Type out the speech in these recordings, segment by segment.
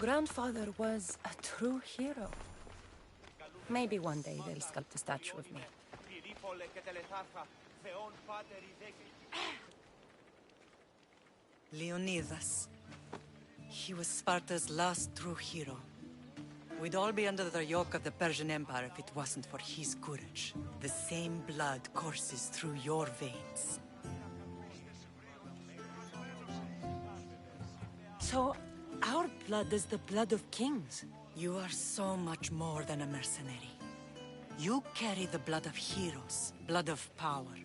Grandfather was a true hero. Maybe one day they'll sculpt a statue of me. Leonidas. He was Sparta's last true hero. We'd all be under the yoke of the Persian Empire if it wasn't for his courage. The same blood courses through your veins. So, our blood is the blood of kings. You are so much more than a mercenary. You carry the blood of heroes, blood of power.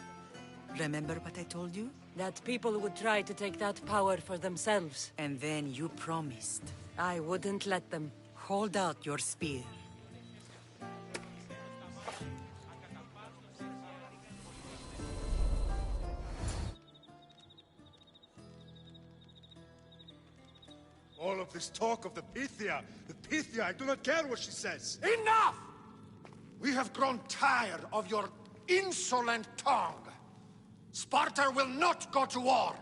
Remember what I told you? That people would try to take that power for themselves. And then you promised. I wouldn't let them. Hold out your spear. All of this talk of the Pythia, I do not care what she says. Enough! We have grown tired of your insolent tongue. Sparta will not go to war.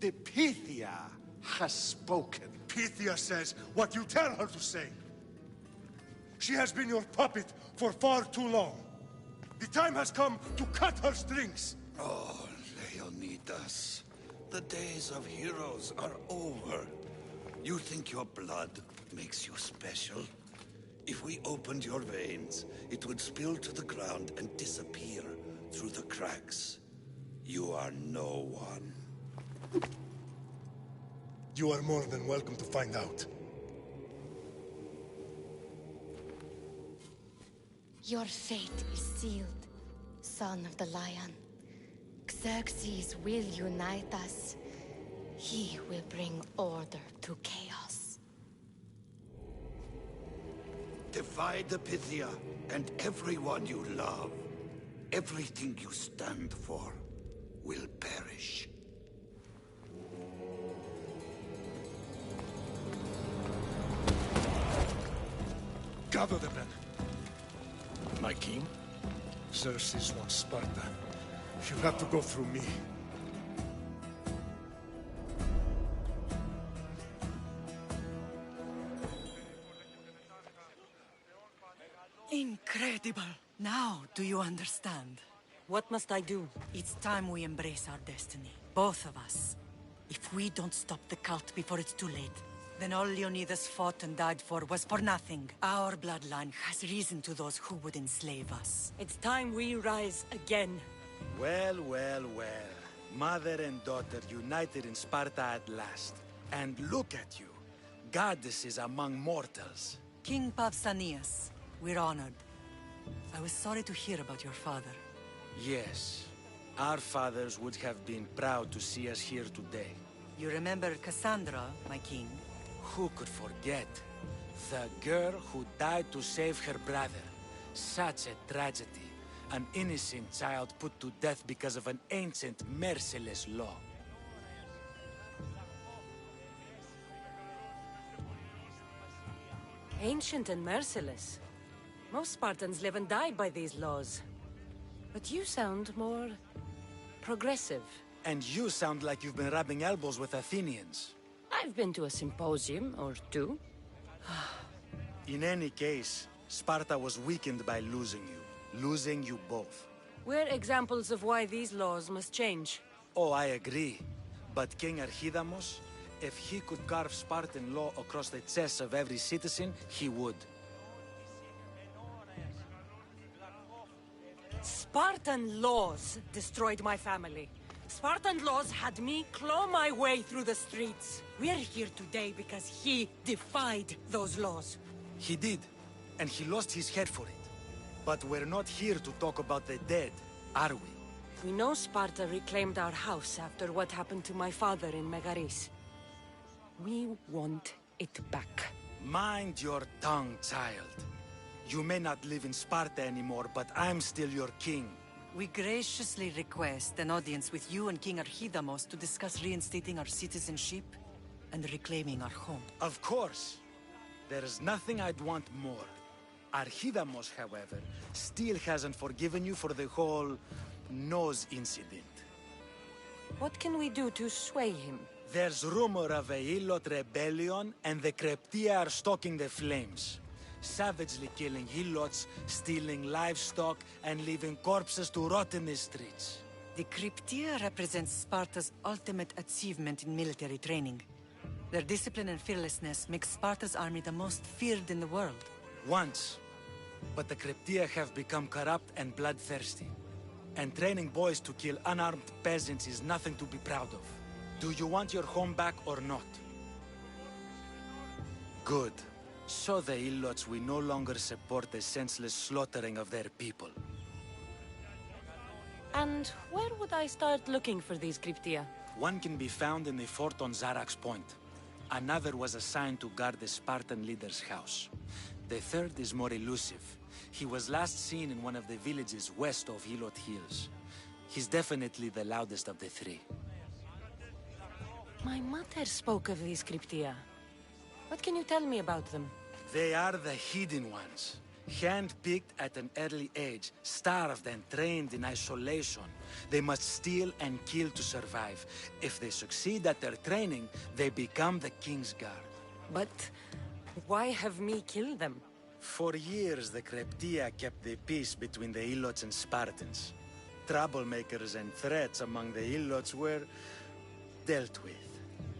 The Pythia has spoken. Pythia says what you tell her to say. She has been your puppet for far too long. The time has come to cut her strings. Oh, Leonidas. The days of heroes are over. You think your blood makes you special? If we opened your veins, it would spill to the ground and disappear through the cracks. You are no one. You are more than welcome to find out. Your fate is sealed, son of the lion. Xerxes will unite us. He will bring order to chaos. Divide the Pythia and everyone you love. Everything you stand for will perish. Gather the men. My king? Xerxes wants Sparta. She'll have to go through me. Incredible! Now, do you understand? What must I do? It's time we embrace our destiny. Both of us. If we don't stop the cult before it's too late, then all Leonidas fought and died for was for nothing. Our bloodline has reason to those who would enslave us. It's time we rise again. Well, well, well. Mother and daughter united in Sparta at last. And look at you. Goddesses among mortals. King Pausanias, we're honored. I was sorry to hear about your father. Yes. Our fathers would have been proud to see us here today. You remember Cassandra, my king? Who could forget? The girl who died to save her brother. Such a tragedy. An innocent child put to death because of an ancient, merciless law. Ancient and merciless. Most Spartans live and die by these laws. But you sound more progressive. And you sound like you've been rubbing elbows with Athenians. I've been to a symposium or two. In any case, Sparta was weakened by losing you. Losing you both. We're examples of why these laws must change. Oh, I agree. But King Archidamos, if he could carve Spartan law across the chests of every citizen, he would. Spartan laws destroyed my family. Spartan laws had me claw my way through the streets. We're here today because he defied those laws. He did, and he lost his head for it. But we're not here to talk about the dead, are we? We know Sparta reclaimed our house after what happened to my father in Megaris. We want it back. Mind your tongue, child. You may not live in Sparta anymore, but I'm still your king. We graciously request an audience with you and King Archidamos to discuss reinstating our citizenship and reclaiming our home. Of course. There's nothing I'd want more. Archidamos, however, still hasn't forgiven you for the whole nose incident. What can we do to sway him? There's rumor of a Hilot rebellion, and the Kreptia are stoking the flames. Savagely killing Hilots, stealing livestock, and leaving corpses to rot in the streets. The Cryptia represents Sparta's ultimate achievement in military training. Their discipline and fearlessness make Sparta's army the most feared in the world. Once. But the Cryptia have become corrupt and bloodthirsty. And training boys to kill unarmed peasants is nothing to be proud of. Do you want your home back or not? Good. So the Ilots will no longer support the senseless slaughtering of their people. And where would I start looking for these Cryptia? One can be found in the fort on Zarak's Point. Another was assigned to guard the Spartan leader's house. The third is more elusive. He was last seen in one of the villages west of Hilot Hills. He's definitely the loudest of the three. My mother spoke of these Cryptia. What can you tell me about them? They are the hidden ones. Hand-picked at an early age, starved and trained in isolation. They must steal and kill to survive. If they succeed at their training, they become the King's Guard. But why have me kill them? For years, the Cryptia kept the peace between the Ilots and Spartans. Troublemakers and threats among the Ilots were dealt with.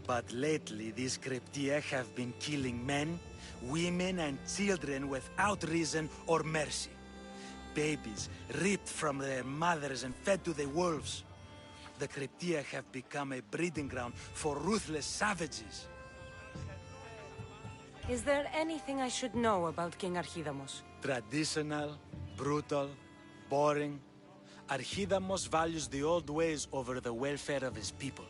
But lately, these Cryptia have been killing men, women, and children without reason or mercy. Babies ripped from their mothers and fed to the wolves. The Cryptia have become a breeding ground for ruthless savages. Is there anything I should know about King Archidamos? Traditional, brutal, boring. Archidamos values the old ways over the welfare of his people.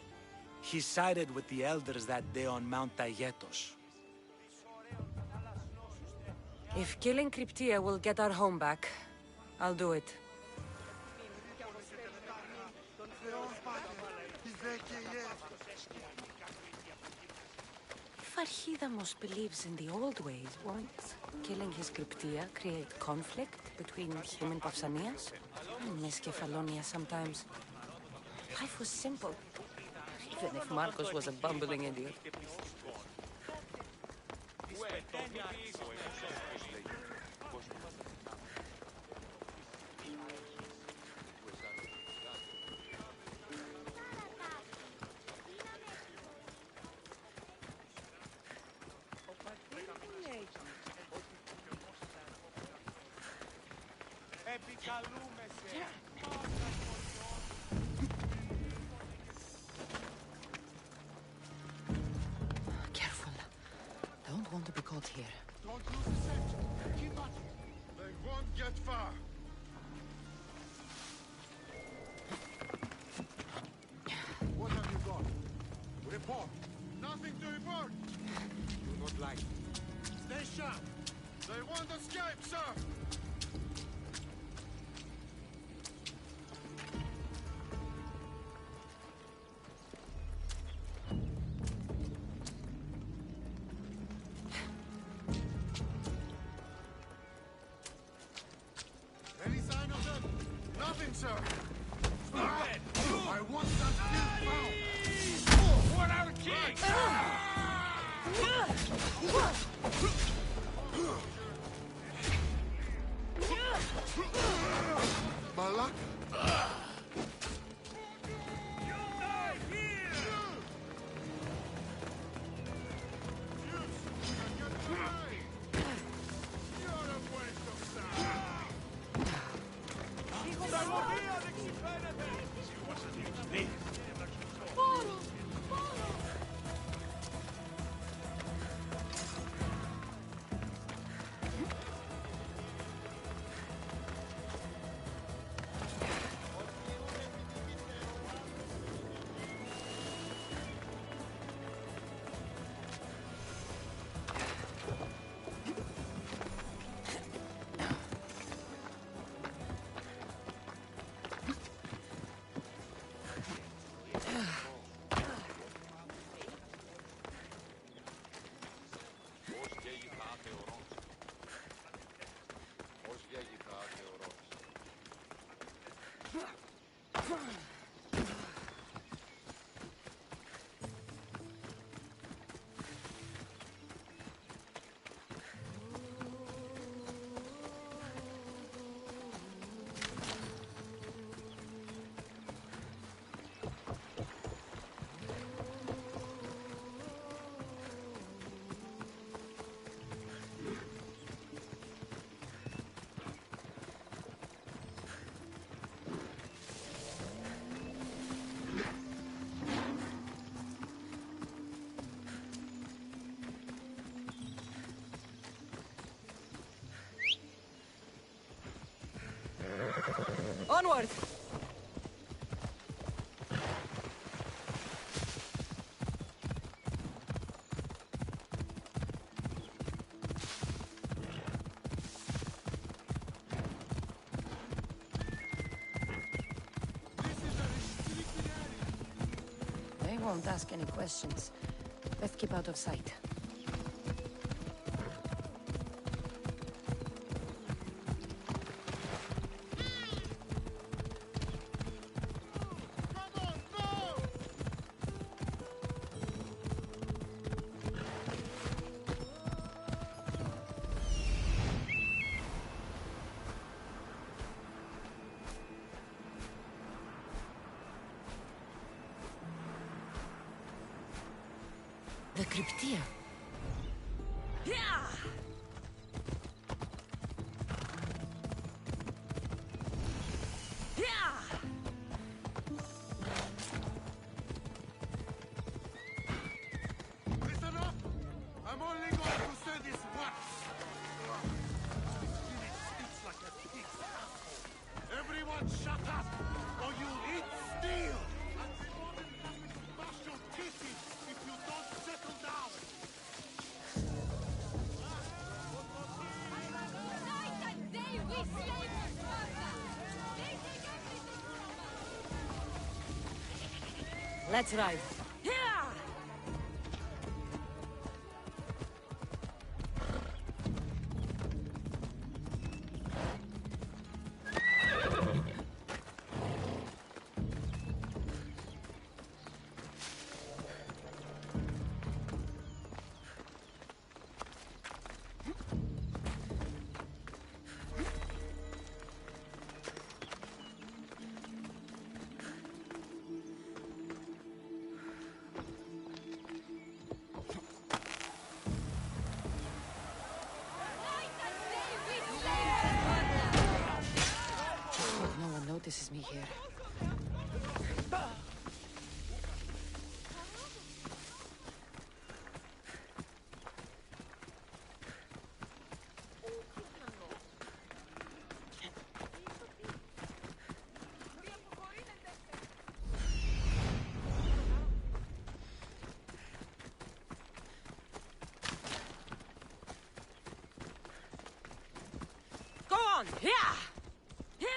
He sided with the elders that day on Mount Taygetos. If killing Cryptia will get our home back, I'll do it. If Archidamos believes in the old ways, won't killing his Cryptia create conflict between him and Pausanias? I miss Kefalonia sometimes. Life was simple. Even if Marcos was a bumbling idiot. Careful. Don't want to be caught here. Don't lose the scent. Keep at it. They won't get far. What have you got? Report. Nothing to report. Do not like it. Stay sharp. They won't escape, sir. Any sign of them? Nothing, sir. I want that still found. For our king! Malak? forward! They won't ask any questions. Let's keep out of sight. The Cryptia. Yeah! Yeah! Listen up! I'm only going to say this once! This stinks like a pig's asshole. Everyone shut up, or you'll eat steel! And the modern will bash your teeth in if you don't settle down! Night and day we slay for Sparta! They take everything from us! Let's ride. Yeah! No one notices me here. Go on! Yeah! Yeah!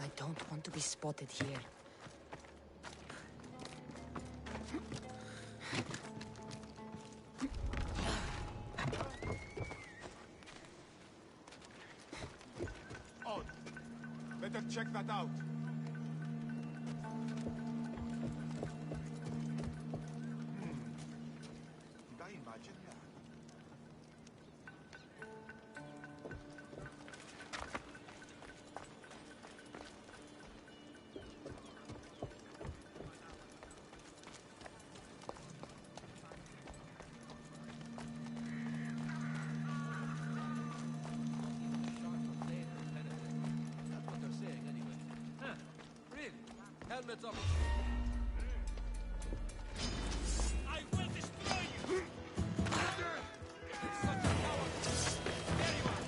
I don't want to be spotted here. Odd. Better check that out. Did I imagine that? Helmets up. I will destroy you! Such a coward! There you are!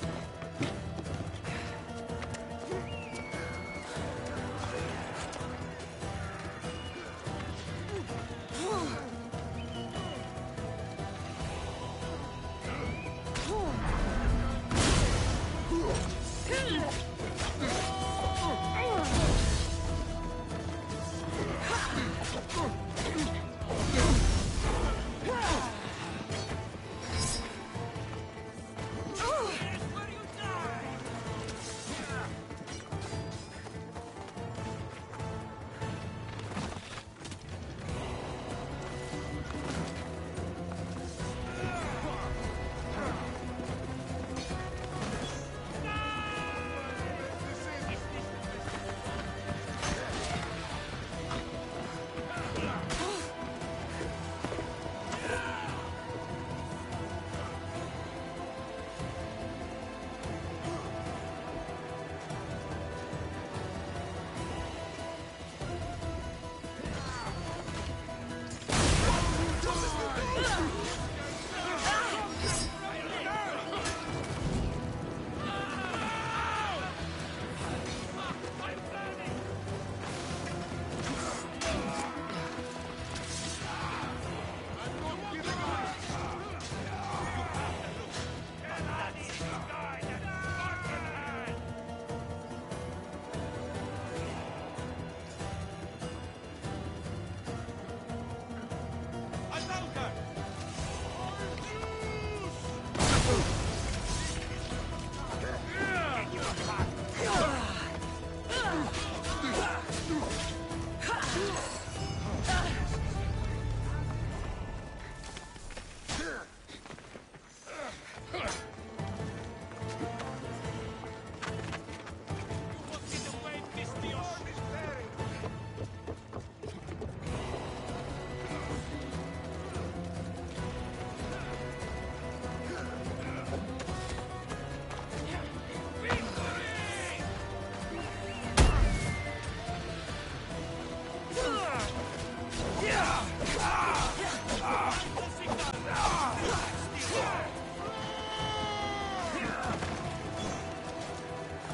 Yeah!